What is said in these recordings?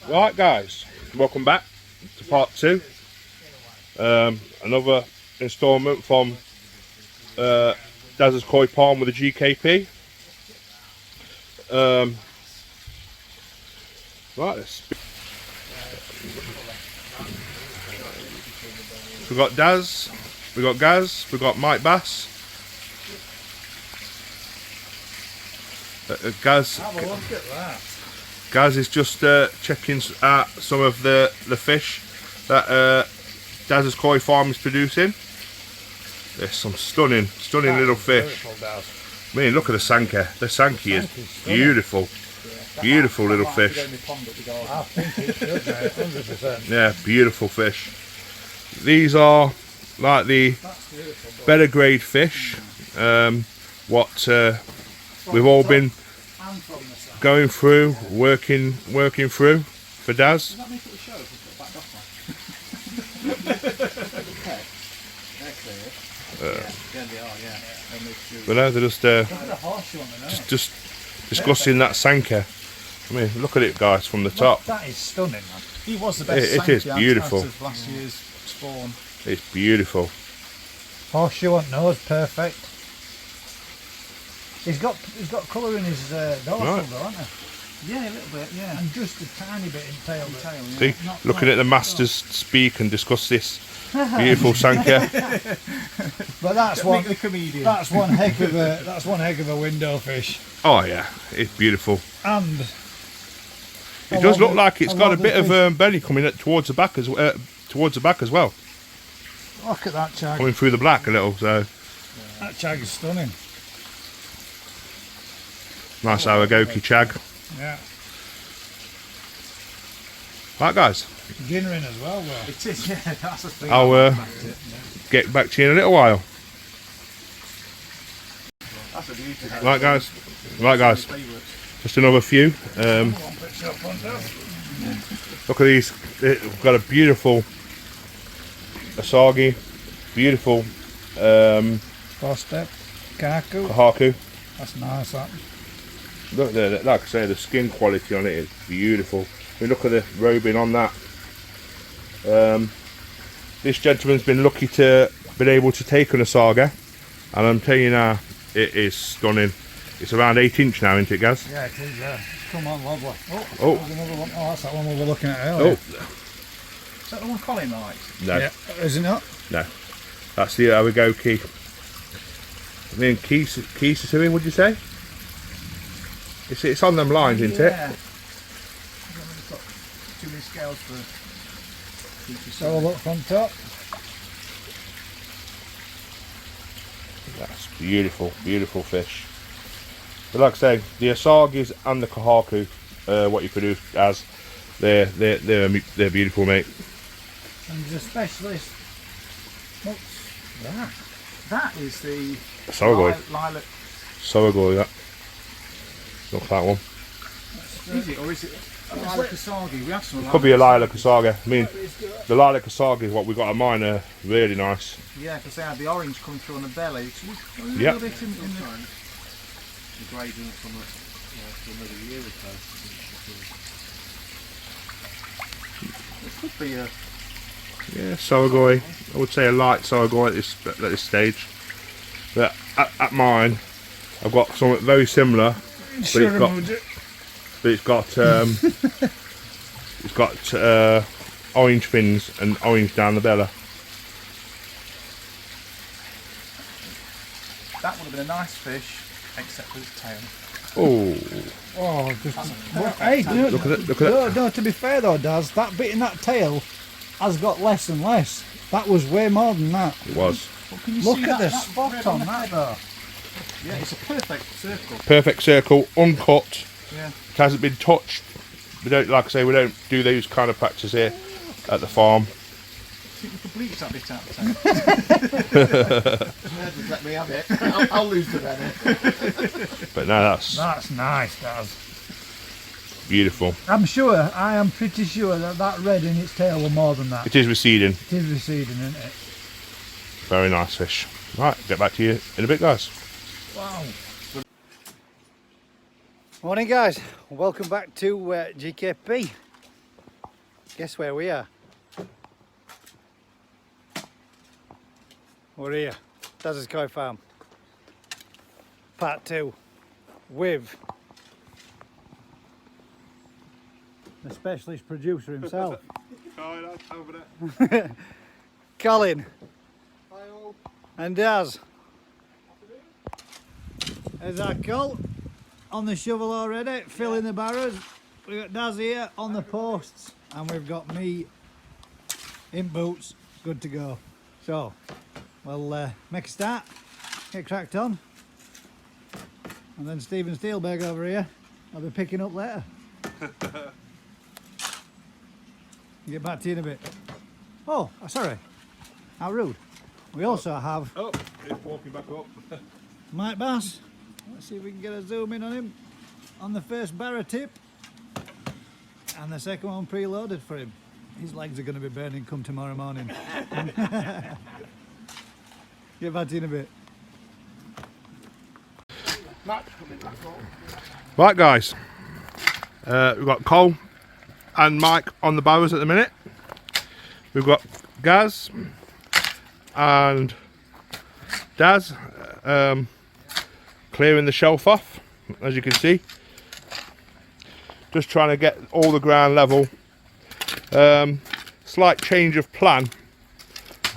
Right guys, welcome back to part 2. Another instalment from Dazza's Koi Palm with a GKP. Right, we've got Daz, we've got Gaz, we've got Mike Bass. Gaz, have a look at that. Gaz is just checking out some of the fish that Dazza's Koi Farm is producing. There's some stunning little fish. I mean, look at the Sanka. The Sanky is beautiful. Beautiful little fish. I think it should, mate, 100%. Yeah, beautiful fish. These are like the better grade fish. What we've all been going through, working through for Daz. But no, they're just discussing that Sanka. I mean, look at it, guys, from the top. That is stunning, man. He was the best. It is beautiful. Out of last year's spawn. It's beautiful. Horseshoe on nose, perfect. He's got colour in his dorsal, Right. though, hasn't he? Yeah, a little bit, yeah. And just a tiny bit in tail. Yeah. See, looking at the masters speak and discuss this beautiful Sanka. But that's one heck of a window fish. Oh yeah, it's beautiful. And it does look like it's got a bit of belly coming towards the back as well. Look at that chag. Coming through the black a little, so That chag is stunning. nice Awagoki chag. Yeah. Right guys, Ginnering as well, though. It is, yeah. That's the thing. I'll get back to you in a little while. That's a beauty. Right guys, just another few. Look at these. We've got a beautiful Asagi, beautiful First step. Kaku. Kahaku. That's nice, that. Look there, like I say, the skin quality on it is beautiful. I mean, look at the robing on that. This gentleman's been lucky to been able to take an Asagi, and I'm telling you now, it is stunning. It's around 8" now, isn't it, Gaz? Yeah, it is, yeah. Come on, lovely. Oh. There's another one. Oh, that's that one we were looking at earlier. Is that the one Colin likes? No. Yeah. Is it not? No. That's the Awagoki. I mean, Kisasui, would you say? It's on them lines, isn't it? Yeah. It's got too many scales for. So look from top. That's beautiful, beautiful fish. But like I say, the Asagis and the Kahaku, what you produce as, they're beautiful, mate. And there's a specialist. What's that? That is the Sawagoi. lilac. Sawagoi, that. Look at that one. Is it, or is it a lilac Asagi? We have some. Could be a lilac Asagi. I mean, the lilac Asagi is what we got at mine. Are really nice. Yeah, because they had the orange coming through on the belly. Yep. The gradient from it, for another year or so. It could be a. Yeah, Sawagoi. I would say a light Sawagoi at this stage. But at mine, I've got something very similar. But it's got orange fins and orange down the belly. That would have been a nice fish, except for its tail. Oh, Hey, look at that. No, to be fair though, Daz, that bit in that tail has got less and less. That was way more than that. It was. Look at the spot on that though. Yeah, it's a perfect circle. Perfect circle, uncut. Yeah. It hasn't been touched. We don't, like I say, we don't do those kind of practices here at the farm. I think we could bleach that bit out of the tail. Just let me have it. I'll lose the benefit. But no, that's nice, Daz. beautiful. I am pretty sure that red in its tail were more than that. It is receding. It is receding, isn't it? Very nice fish. Right, get back to you in a bit, guys. Wow. Morning guys, welcome back to GKP. Guess where we are? We're here, Dazza's Koi Farm. Part 2 with the specialist producer himself. Colin and Daz. There's our Col on the shovel already, filling the barrows. We've got Daz here on the posts, and we've got me in boots, good to go. So, we'll make a start, get cracked on, and then Stephen Steelberg over here, I'll be picking up later. Get back to you in a bit. Oh, sorry, how rude. We also have... Oh, he's walking back up. Mike Bass. Let's see if we can get a zoom in on him on the first barrow tip, and the second one preloaded for him. His legs are going to be burning come tomorrow morning. Get back to you in a bit. Right guys, we've got Cole and Mike on the barrows at the minute. We've got Gaz and Daz clearing the shelf off, as you can see. Just trying to get all the ground level. Slight change of plan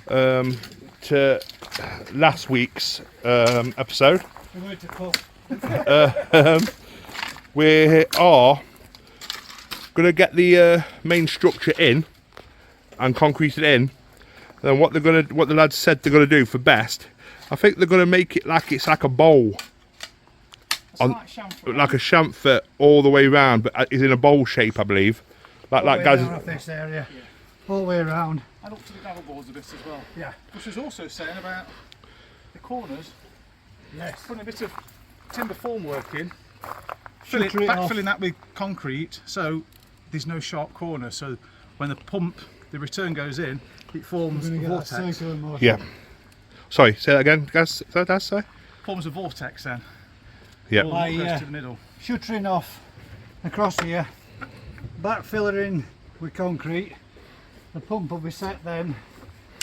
to last week's episode. We are going to get the main structure in and concrete it in. Then what the lads said they're going to do for best, I think they're going to make it like it's like a bowl. Like a chamfer all the way round, but it's in a bowl shape, I believe. Like guys. Off this area, all the way around. And up to the gravel boards a bit as well. Yeah. Which was also saying about the corners. Yes. Putting a bit of timber formwork in, filling that with concrete, so there's no sharp corner. So when the return goes in, it forms a vortex. Yeah. Sorry, say that again, guys. Sorry. Forms a vortex then. Yeah. By goes to the middle. shuttering off across here, back fillering with concrete. The pump will be set then.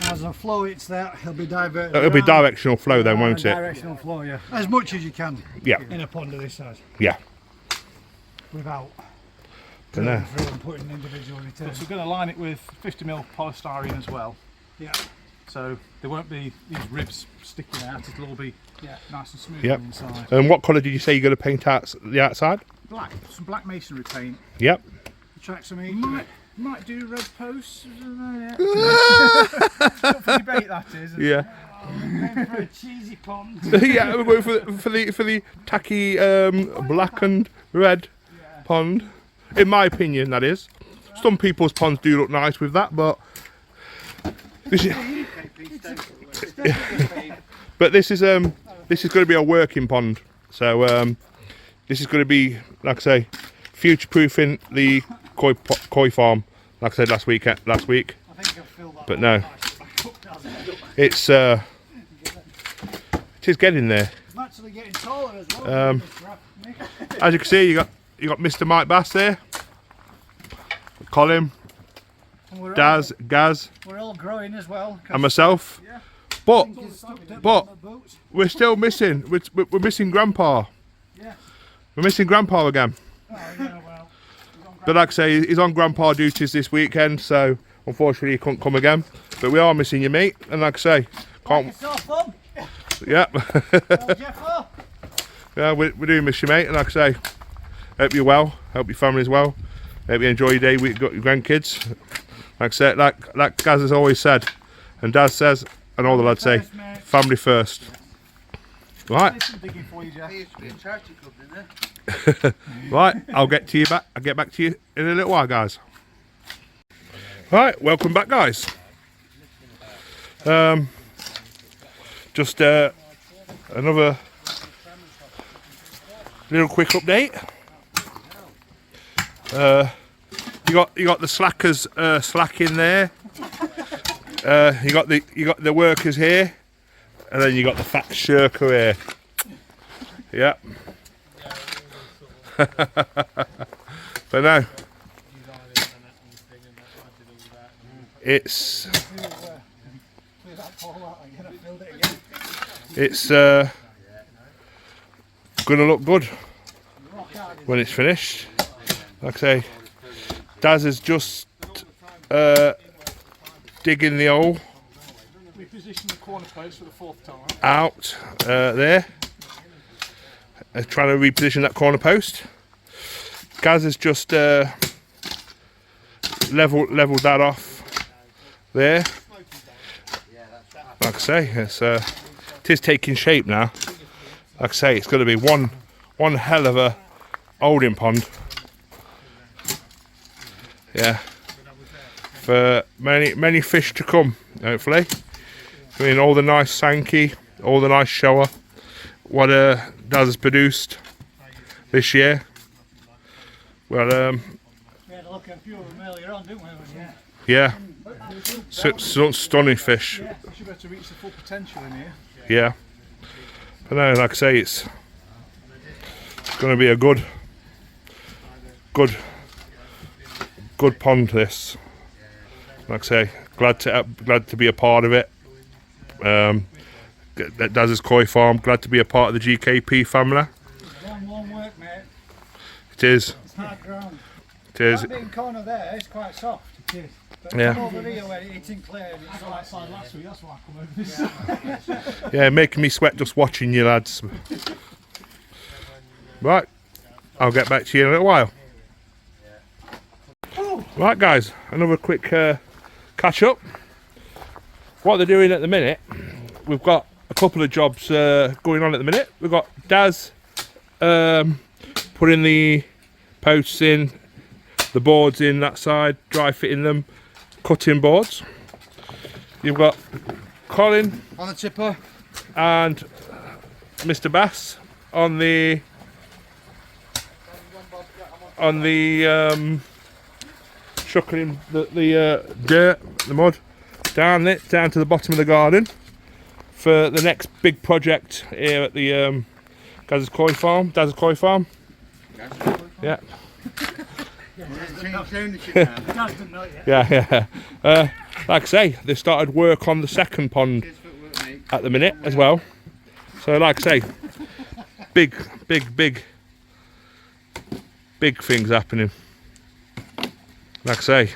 As the flow hits there, it'll be diverted. It'll be directional flow then, won't it? Directional flow, yeah. As much as you can. Yeah. In a pond of this size. Yeah. Without Dunno. through and putting individual returns. So we're going to line it with 50mm polystyrene as well. Yeah. So there won't be these ribs sticking out. It'll all be nice and smooth Yep. on the inside. And what colour did you say you're going to paint out the outside? Black, some black masonry paint. Yep. Attract some heat. Might do red posts. Not for debate, that is. Yeah. Going for a cheesy pond. Yeah, we're going for the tacky black and red pond. In my opinion, that is. Some people's ponds do look nice with that, but this is. But this is going to be a working pond, so this is going to be, like I say, future-proofing the koi farm. Like I said last week. I think I'll fill that. But no, it's it is getting there. I'm actually getting taller as well. As you can see, you got Mr. Mike Bass there, Colin, Daz, Gaz, We're all growing as well. and myself. But we're still missing. We're missing Grandpa. Yeah. We're missing Grandpa again. Oh, yeah, well. But like I say, he's on Grandpa duties this weekend, so unfortunately he couldn't come again. But we are missing you, mate. And like I say, can't. It's so fun. Yeah. Jeffo. Yeah, we do miss you, mate. And like I say, hope you're well. Hope your family's well. Hope you enjoy your day with your grandkids. Like I said, like Gaz has always said, and Daz says, and all the lads say, family first. Right. Right, I'll get back to you in a little while, guys. Right, welcome back, guys. Just another little quick update. You got the slackers slacking there. You got the workers here, and then you got the fat shirker here. Yeah. But no. it's gonna look good when it's finished. Like I say, Daz is just digging the hole. Reposition the corner post for the 4th time. Out there. Trying to reposition that corner post. Gaz has just leveled that off there. Like I say, it is taking shape now. Like I say, it's going to be one hell of a holding pond. Yeah, for many fish to come, hopefully. I mean, all the nice Sankey, all the nice shower, what Daz has produced this year. Well, we had a look at a few of them earlier on, didn't we? Yeah, stunning fish. Yeah, we should be able to reach the full potential in here. Yeah, but no, like I say, it's going to be a good pond. This, like I say, glad to be a part of it. Daz's Koi Farm, glad to be a part of the GKP family. Long work, mate. It is. It's hard ground. It is. That big corner there is quite soft. It is. But Yeah. come over here where it's in clear and it's like Outside last week, that's why I come over this. Yeah, making me sweat just watching you lads. Right, I'll get back to you in a little while. Right guys, another quick catch up. What they're doing at the minute, we've got a couple of jobs going on at the minute. We've got Daz putting the posts in, the boards in that side, dry fitting them, cutting boards. You've got Colin on the chipper and Mr. Bass on the chucking the dirt, the mud down to the bottom of the garden for the next big project here at the Daz's Koi Farm. Yeah. Yeah. Like I say, they started work on the second pond at the minute as well. So like I say, big things happening. Like I say,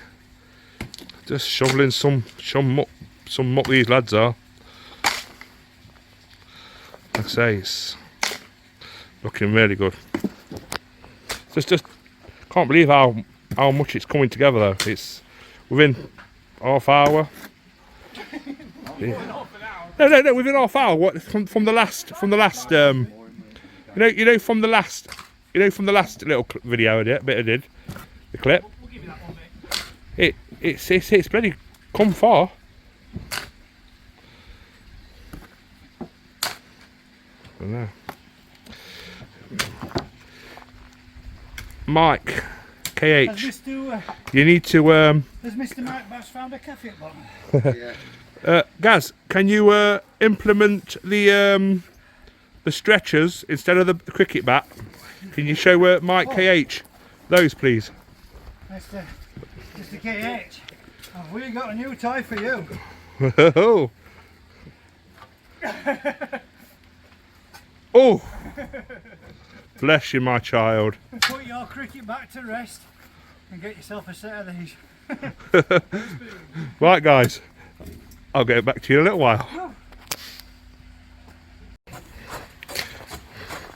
just shoveling some muck these lads are. Like I say, it's looking really good. Just can't believe how much it's coming together though. It's within half hour. Yeah. No, within half hour. What from the last from the last little video I did the clip. We'll give you that one, mate. It's bloody come far. I don't know. Mike, KH, you need to has Mr. Mike Bass found a cafe at bottom? Gaz, can you implement the stretchers instead of the cricket bat? Can you show Mike KH those, please? Mr. KH, have we got a new toy for you? Oh. Oh. Bless you, my child. Put your cricket back to rest and get yourself a set of these. Right, guys, I'll get back to you in a little while.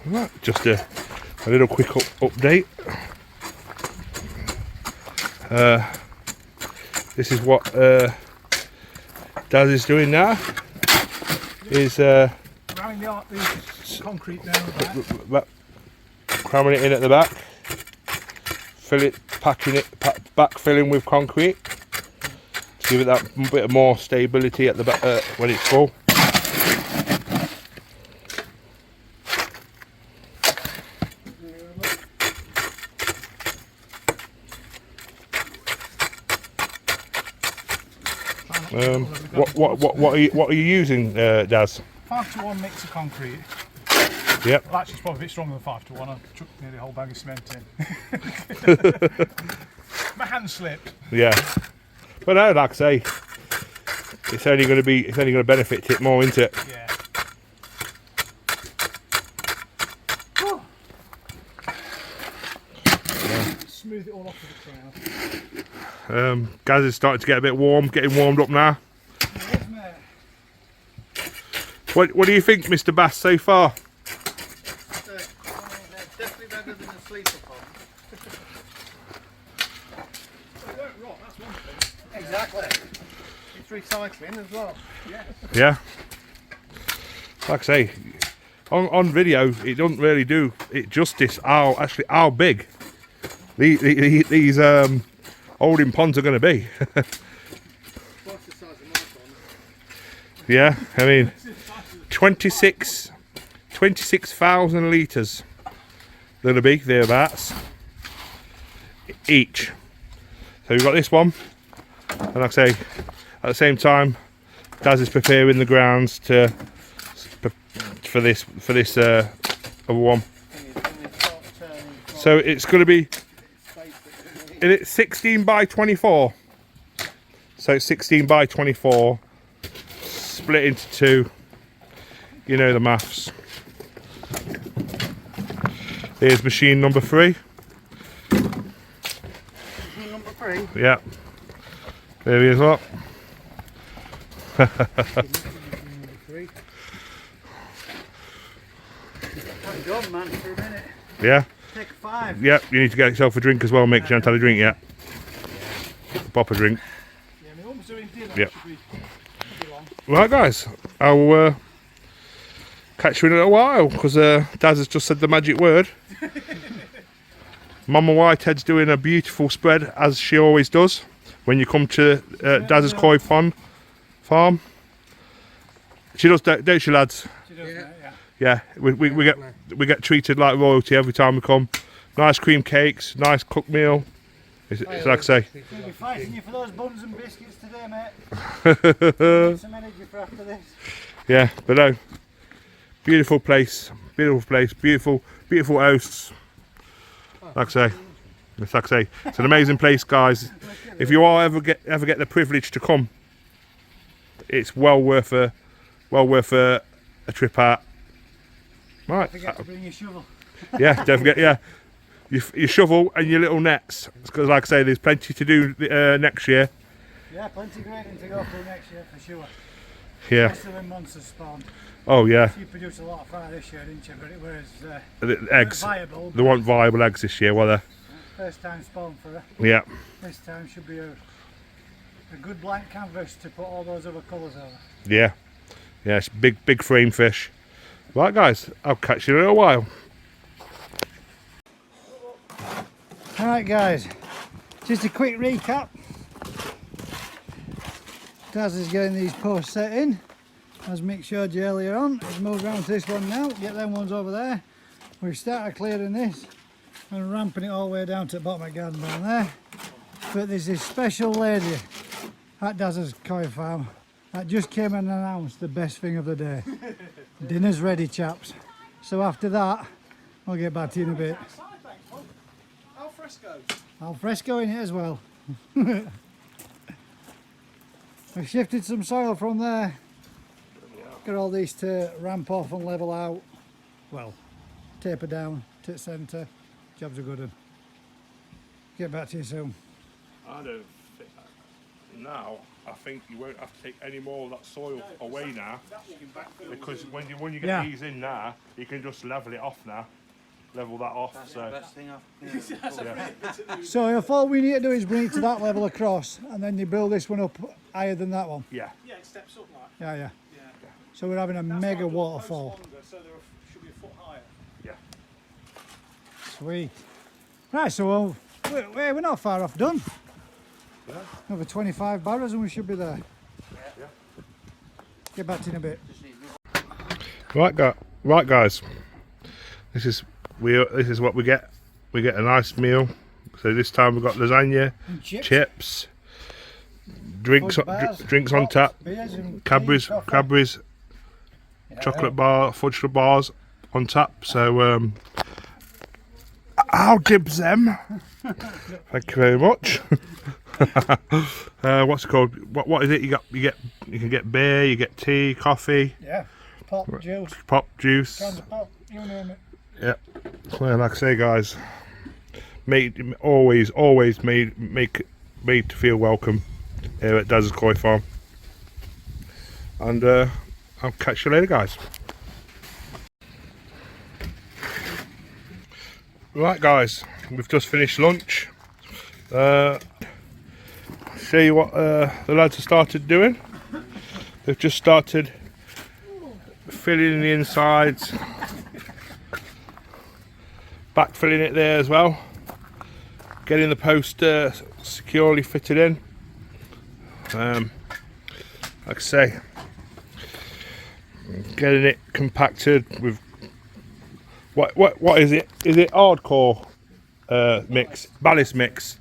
Right, just a little quick update. This is what Daz is doing now. Is Ramming the concrete down the back. Cramming it in at the back, packing it, backfilling with concrete to give it that bit of more stability at the back when it's full. What are you using, Daz? 5-to-1 mix of concrete. Yep. Well, actually, it's probably a bit stronger than 5-to-1. I've chucked nearly a whole bag of cement in. My hand slipped. Yeah. But no, like I say, it's only going to benefit it more, isn't it? Yeah. Smooth it all off with the crowd. Gaz is starting to get a bit warm, getting warmed up now. Yes, mate. What do you think, Mr. Bass, so far? Definitely better than a sleeper pond. It won't rot, that's one thing. Exactly. It's recycling as well. Yeah. Like I say, on video, it doesn't really do it justice how big these holding ponds are going to be. Twice the size of my pond. Yeah, I mean, 26,000 litres they're going to be, thereabouts, each. So we've got this one, and like I say, at the same time, Daz is preparing the grounds for this other one. So it's going to be, it's 16 by 24. So it's 16 by 24, split into two. You know the maths. Here's machine number 3. Machine number 3. Yeah. There he is, look. Thank God, man, for a minute. Yeah. Take 5. Yeah, you need to get yourself a drink as well, mate, 'cause you haven't had a drink yet. Pop a drink. Yeah, my mum's doing dinner. Yep. Should be long. Right, guys, I'll catch you in a little while, because Daz has just said the magic word. Mama Whitehead's doing a beautiful spread, as she always does, when you come to Daz's Koi Pond farm. She does, don't she, lads? She does, mate, Yeah, yeah. we get treated like royalty every time we come. Nice cream cakes, nice cooked meal. It's like I say. We'll be fighting you for those buns and biscuits today, mate. Need some energy for after this. Yeah, but no, beautiful place, beautiful hosts. Like I say, it's an amazing place, guys. If you all ever get the privilege to come, it's well worth a trip out. Right. Don't forget to bring your shovel. Yeah, don't forget. Yeah, your shovel and your little nets. Because, like I say, there's plenty to do next year. Yeah, plenty of grading to go through next year for sure. Yeah. Especially when monsters spawn. Oh yeah. You produced a lot of fire this year, didn't you? But it was The eggs. viable. They want viable eggs this year, were they? First time spawn for her. Yeah. This time should be a good blank canvas to put all those other colours over. Yeah. Yeah, it's big frame fish. Right, guys, I'll catch you in a little while. Alright guys, just a quick recap. Daz is getting these posts set in, as Mick showed you earlier on. He's moved around to this one now, get them ones over there. We've started clearing this and ramping it all the way down to the bottom of the garden down there. But there's this special lady at Daz's Koi Farm that just came and announced the best thing of the day. Dinner's ready, chaps. So after that, I'll get back to you in a bit. Al fresco. Al fresco in it as well. We've shifted some soil from there. Got all these to ramp off and level out. Well, taper down to the centre. Jobs are good. And get back to you soon. I don't think now. I think you won't have to take any more of that soil away now, because when you get these in now, you can just level it off now. Level that off. That's so the best thing I've So if all we need to do is bring it to that level across, and then you build this one up higher than that one. yeah. Yeah, it steps up like. Yeah. So we're having a mega waterfall. Longer, so they should be a foot higher. Yeah. Sweet. Right, so we're not far off done. Yeah. Another 25 barrows and we should be there. Yeah. Get back to you in a bit. Right, guys. This is what we get. We get a nice meal. So this time we've got lasagna, And chips, drinks, Fudge bars, drinks on tap, beers and Cadbury's, tea, coffee. chocolate bar, fudge bars on tap. So I'll dibs them. Thank you very much. What's it called? What is it? You can get beer, you get tea, coffee. Yeah. Pop, juice. Pop, juice. Cans of pop, you name it. Yeah. Well, like I say, guys, always made to feel welcome here at Dazza's Koi Farm. And I'll catch you later, guys. Right, guys, we've just finished lunch. Show you what the lads have started doing. They've just started filling the insides, backfilling it there as well, getting the post securely fitted in. Like I say, getting it compacted with what is it? Is it hardcore mix? Ballast mix.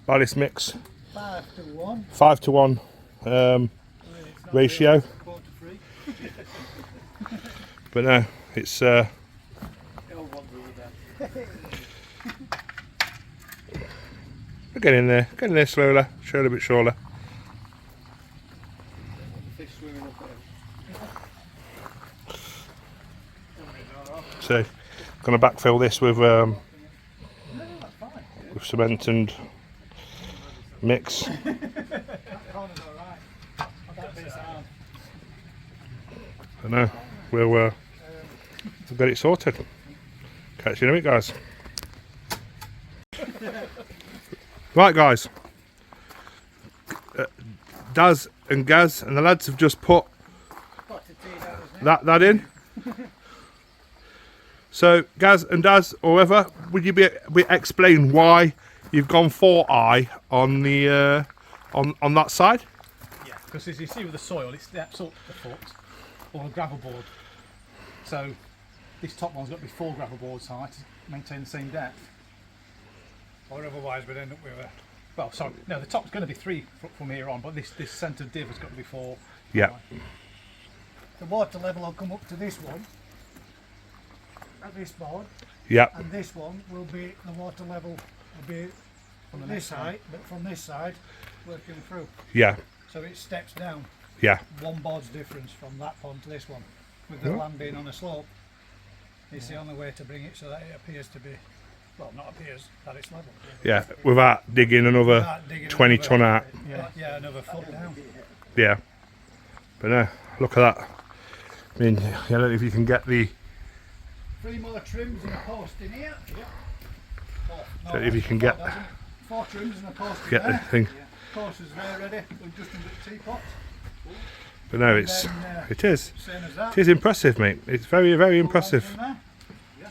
5-to-1. 5-to-1 ratio. But no, it's we're getting there slowly but surely. So, gonna backfill this with cement and mix. I know. We'll get it sorted. Catch you in a bit, guys. Right, guys. Daz and Gaz and the lads have just put that in. So, Gaz and Daz, or whoever, would you be explain why you've gone 4i on the on that side? Yeah, because as you see with the soil, it steps up a foot or a gravel board. So this top one's got to be 4 gravel boards high to maintain the same depth. Or otherwise we'd end up with a... Well, sorry, no, the top's going to be 3 from here on, but this centre div has got to be 4. Yeah. The water level will come up to this one, at this board. Yeah. And this one will be, the water level will be from this height, but from this side, working through. Yeah. So it steps down. Yeah. 1 board's difference from that pond to this one. With the land being on a slope, it's the only way to bring it so that it appears to be, well, not appears, that it's level. Yeah, without digging another 20 ton out. Yeah, another foot down. Yeah. But no, look at that. I mean, I don't know if you can get the... 3 more trims and a post in here. Yeah. So if you can get... 4 trims and a post in Get the there. thing. Post is there ready. We're just in the teapot. But no, it is. Same as that. It is impressive, mate. It's very, very impressive. Yeah. And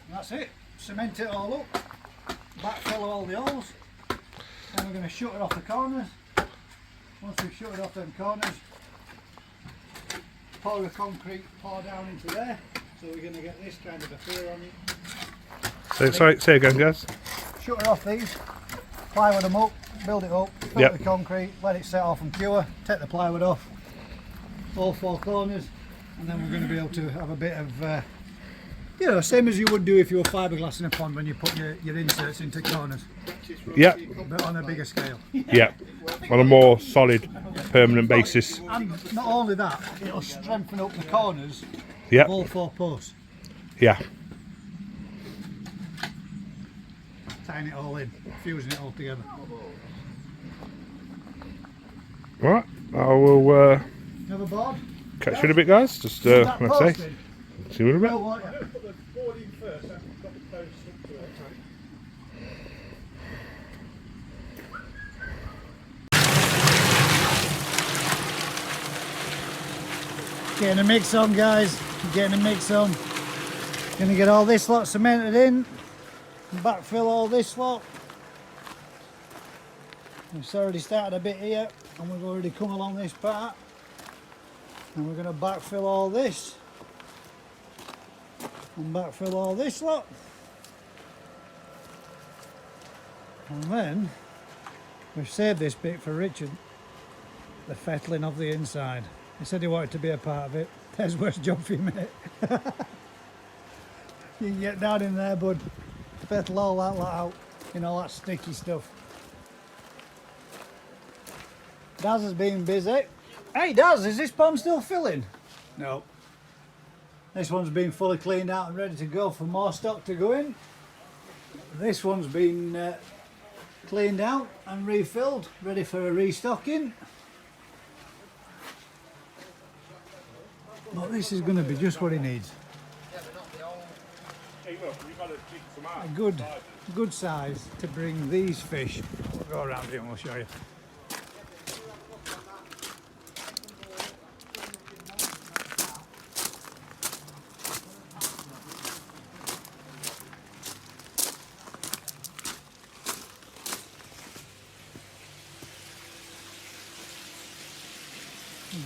that's it. Cement it all up. Backfill all the holes. Then we're going to shut it off the corners. Once we've shut it off them corners, pour the concrete, pour down into there. So we're going to get this kind of a feel on it. So, sorry, say again, guys. Shut it off these, plywood them up, build it up, fill it with concrete, let it set off and cure, take the plywood off, all 4 corners, and then we're going to be able to have a bit of, you know, same as you would do if you were fiberglass in a pond when you put your inserts into corners. Yeah. But on a bigger scale. Yeah. On a more solid, permanent basis. And not only that, it'll strengthen up the corners Yeah. of all 4 posts. Yeah. Tying it all in, fusing it all together. Right. I will Another board? catch you in a bit, guys. Just, like I say, see you in a bit. Well, what, yeah. Put the board in first and got the post up to it. Getting a mix on, guys. Getting a mix on. Gonna get all this lot cemented in. Backfill all this lot. We've already started a bit here and we've already come along this part. And we're gonna backfill all this. And backfill all this lot. And then we've saved this bit for Richard. The fettling of the inside. He said he wanted to be a part of it. There's worse job for you, mate. You can get down in there, bud. Fettle all that lot out. You know, that sticky stuff. Daz has been busy. Hey Daz, is this pond still filling? No. This one's been fully cleaned out and ready to go for more stock to go in. This one's been cleaned out and refilled, ready for a restocking. But this is going to be just what he needs. A good size to bring these fish. We'll go around here and we'll show you.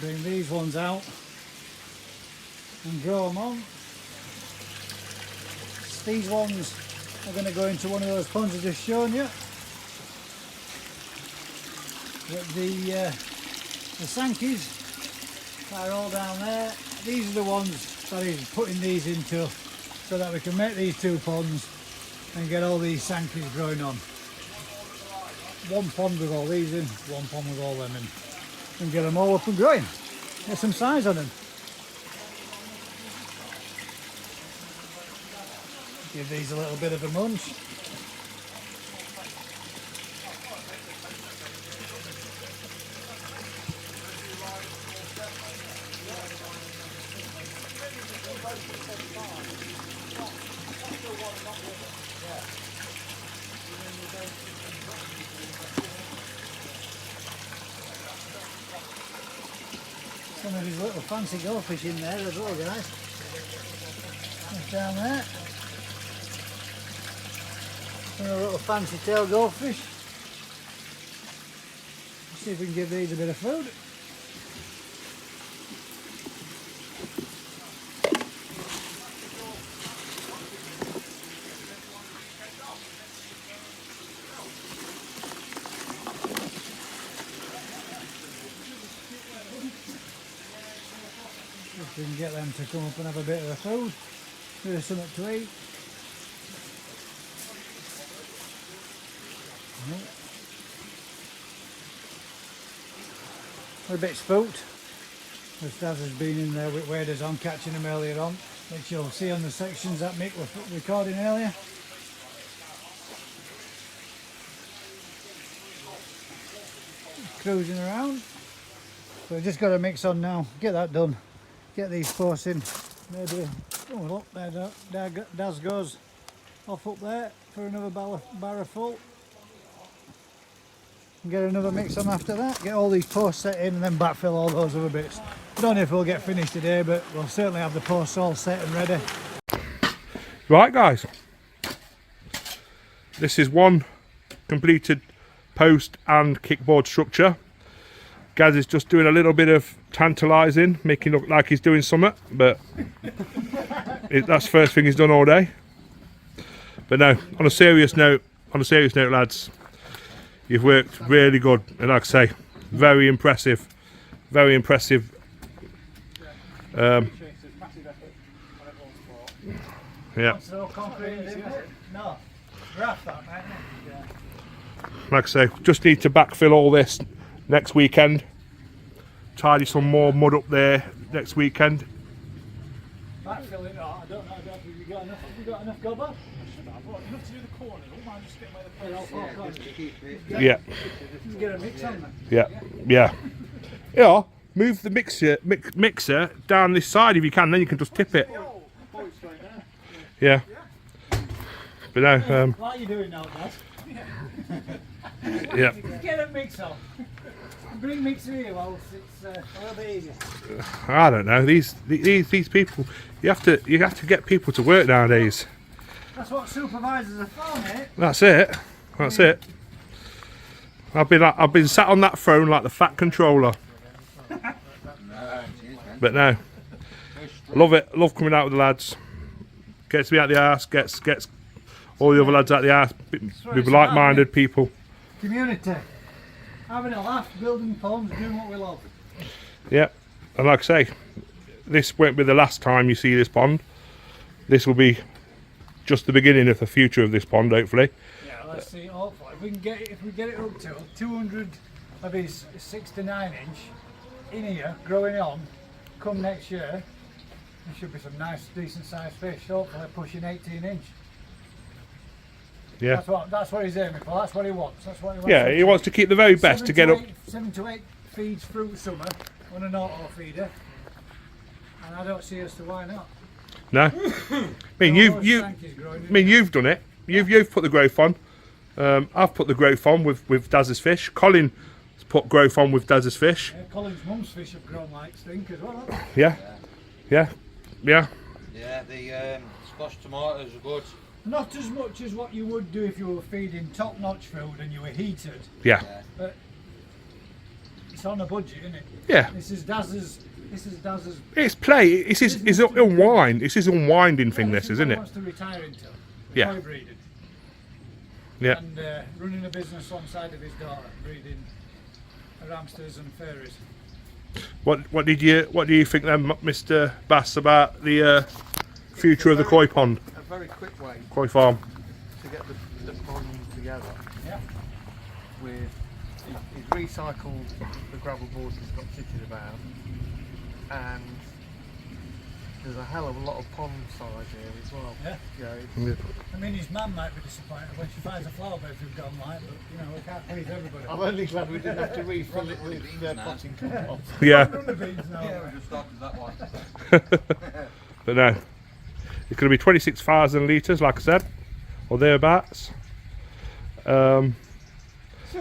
Bring these ones out and grow them on. These ones are going to go into one of those ponds I've just shown you. But the Sankies are all down there. These are the ones that he's putting these into so that we can make these 2 ponds and get all these Sankies growing on. One pond with all these in, one pond with all them in. And get them all up and growing. Get some size on them. Give these a little bit of a munch. Some of these little fancy goldfish in there as well, guys. Just down there. Some of the little fancy tail goldfish. Let's see if we can give these a bit of food. If we can get them to come up and have a bit of a food, bit of something to eat. We're a bit spooked, as Daz has been in there with waders on, catching them earlier on, which you'll see on the sections that Mick was recording earlier. Cruising around. So we've just got a mix on now, get that done, get these posts in, maybe, oh look, there Daz goes off up there for another barrow full. Get another mix on after that, get all these posts set in and then backfill all those other bits. I don't know if we'll get finished today, but we'll certainly have the posts all set and ready. Right guys, this is one completed post and kickboard structure. Gaz is just doing a little bit of tantalising, making it look like he's doing something, but that's the first thing he's done all day. But no, on a serious note lads, you've worked really good, and like I say, very impressive, very impressive. Yeah. Like I say, just need to backfill all this next weekend. Tidy some more mud up there next weekend. Backfill it, I don't know, have you got enough gobber? Enough to do the corner, don't mind just getting away the Yeah. Just get a mix on them. Yeah. Yeah. Move the mixer down this side if you can, then you can just tip it. Yeah. But no. What are you doing now, Dad? Yeah. Get a mix on. Bring mixer here while it's a little bit easier. I don't know. These people. You have to get people to work nowadays. That's what supervisors are for, mate. That's it. That's it. I've been sat on that throne like the fat controller. But no, love it. Love coming out with the lads. Gets me out the arse. Gets all the other lads out the arse. With like-minded people. Community. Having a laugh, building ponds, doing what we love. Yeah, and like I say, this won't be the last time you see this pond. This will be just the beginning of the future of this pond, hopefully. Yeah, let's see. Hopefully, if we get it up to 200 of his 6 to 9 inch in here, growing on, come next year, there should be some nice, decent sized fish, hopefully pushing 18 inch. Yeah. That's what he's aiming for, that's what he wants. That's what he wants. Yeah, he wants to keep the very best to get up. 7 to 8 feeds through summer on an auto feeder, and I don't see as to why not. No. I mean, you've done it. You've put the growth on. I've put the growth on with Dazza's fish. Colin's put growth on with Dazza's fish. Yeah, Colin's mum's fish have grown like stink as well, haven't they? Yeah. Yeah. Yeah. Yeah, the squash tomatoes are good. Not as much as what you would do if you were feeding top-notch food and you were heated, Yeah. but it's on a budget, isn't it? Yeah. This is Dazza's. It's play. It's his unwind. It's his unwinding thing. This, isn't it? Wants to retire into. Yeah. Koi breeding. Yeah. And running a business alongside of his daughter, breeding hamsters and fairies. What do you think then, Mr. Bass, about the future of the koi pond, A very quick way koi farm? to get the pond together. Yeah. With he's recycled the gravel boards he's got sitting about, and there's a hell of a lot of pond size here as well. Yeah. You know, I mean, his mum might be disappointed when she finds a flower bed we've gone like, but you know, we can't please everybody. I'm only glad we didn't have to refill it with potting compost. Yeah. Run the beans now. Yeah, we just started that one. But no, it's going to be 26,000 litres, like I said, or thereabouts. Still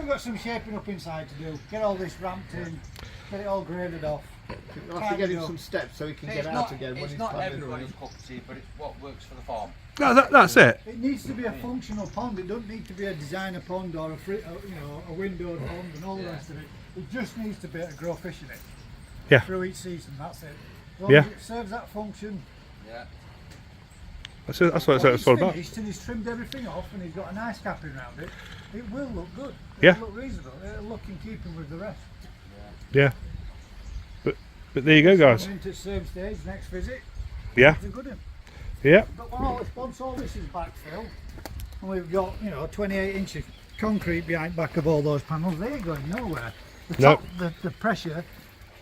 got some shaping up inside to do. Get all this ramped in, get it all graded off. We'll have to get him some steps so he can get out again when It's he's not climbing everybody's around. cup of tea, but it's what works for the farm. No, that's it. It needs to be a functional pond. It doesn't need to be a designer pond or a windowed pond and all the rest of it. It just needs to be able to grow fish in it. Yeah. Through each season. That's it. As long Yeah. as it serves that function. Yeah. That's what When it's all about. finished and he's trimmed everything off and he's got a nice capping around it, it will look good. Yeah. It'll look reasonable. It'll look in keeping with the rest. Yeah. But there you go, guys. Coming into the same stage, next visit, Yeah. it's a good one. Yeah. But once all this is backfilled, and we've got 28 inch of concrete behind back of all those panels, they ain't going nowhere. The No. top, the pressure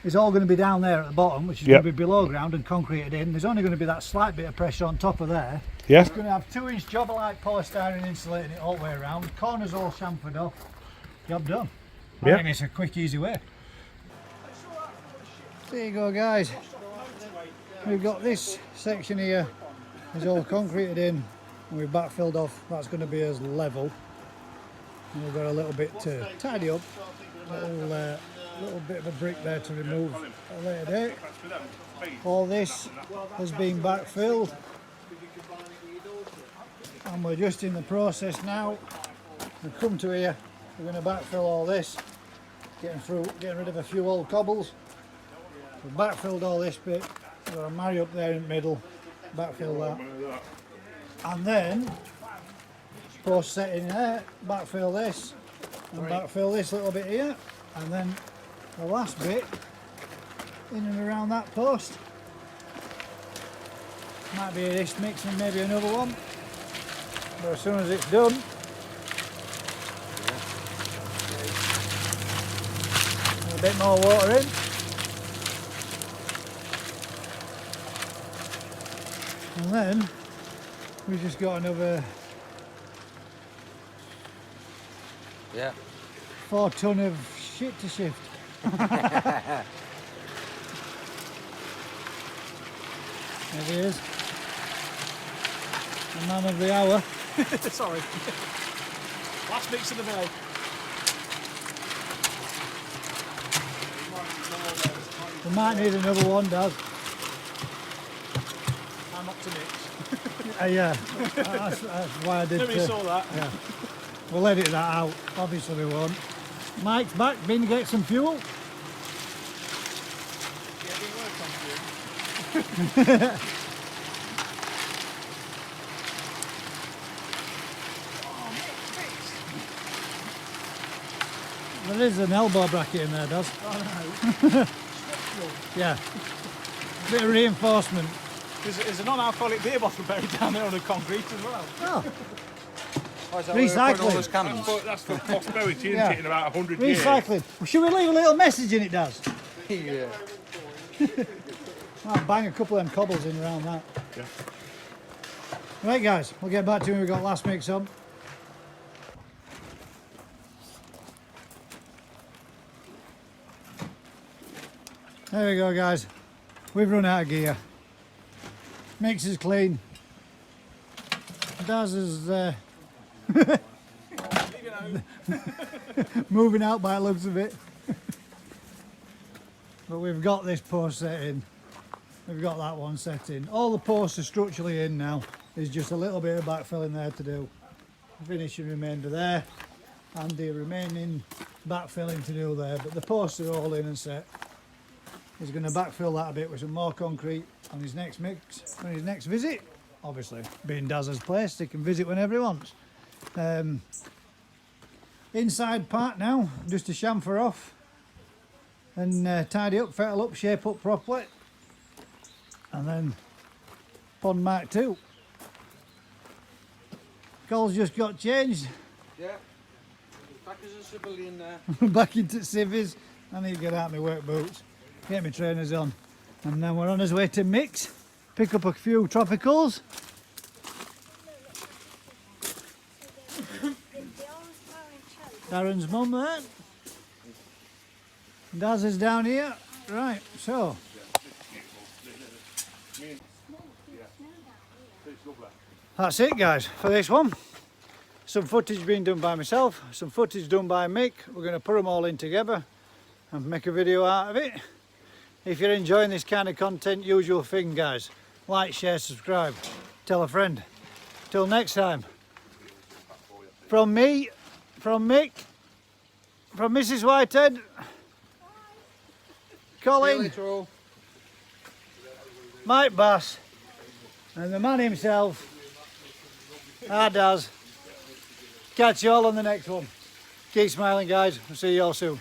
is all going to be down there at the bottom, which is Yep. going to be below ground and concreted in. There's only going to be that slight bit of pressure on top of there. Yeah. It's going to have 2-inch jobber-like polystyrene insulating it all the way around. Corners all chamfered off. Job done. Yeah. I think it's a quick, easy way. There you go, guys. We've got this section here is all concreted in, and we've backfilled off. That's going to be as level. And we've got a little bit to tidy up. Little bit of a brick there to remove at a later date. All this has been backfilled, and we're just in the process now. We've come to here. We're going to backfill all this, getting rid of a few old cobbles. We've backfilled all this bit. We've got a marry up there in the middle, backfill that, and then post set in there, backfill this, and backfill this little bit here, and then the last bit in and around that post. Might be this mix and maybe another one, but as soon as it's done, a bit more water in. And then we've just got another Yeah. 4 ton of shit to shift. There he is. The man of the hour. Sorry. Last mix of the day. We might need another one, Daz. I'm up to mix. Yeah, that's why I did. Nobody saw that. Yeah. We'll edit that out. Obviously we won't. Mike's back. Been to get some fuel. There is an elbow bracket in there, Daz. Yeah. Bit of reinforcement. There's a non-alcoholic beer bottle buried down there on the concrete as well. Oh. Oh, is that where we're putting all Recycling. those cans? That's for prosperity, isn't Yeah. it? In about 100 years. Recycling. Well, should we leave a little message in it, Daz? Yeah. I'll bang a couple of them cobbles in around that. Yeah. Right, guys, we'll get back to when we've got last mix on. There we go, guys. We've run out of gear. Mix is clean. Daz is moving out by the looks of it. But we've got this post set in. We've got that one set in. All the posts are structurally in now. There's just a little bit of backfilling there to do. Finishing remainder there. And the remaining backfilling to do there. But the posts are all in and set. He's going to backfill that a bit with some more concrete on his next mix, on his next visit. Obviously, being Dazza's place, he can visit whenever he wants. Inside part now, just to chamfer off and tidy up, fettle up, shape up properly. And then pond mark 2. Cole's just got changed. Yeah. Back as a civilian there. Back into civvies. I need to get out my work boots, get my trainers on. And then we're on his way to mix, pick up a few tropicals. Darren's mum there. Daz is down here. Right, so. That's it, guys, for this one. Some footage being done by myself, some footage done by Mick. We're going to put them all in together and make a video out of it. If you're enjoying this kind of content, usual thing, guys. Like, share, subscribe. Tell a friend. Till next time. From me, from Mick, from Mrs. Whitehead, Colin, Mike Bass, and the man himself, Daz. Catch you all on the next one. Keep smiling, guys. I'll see you all soon.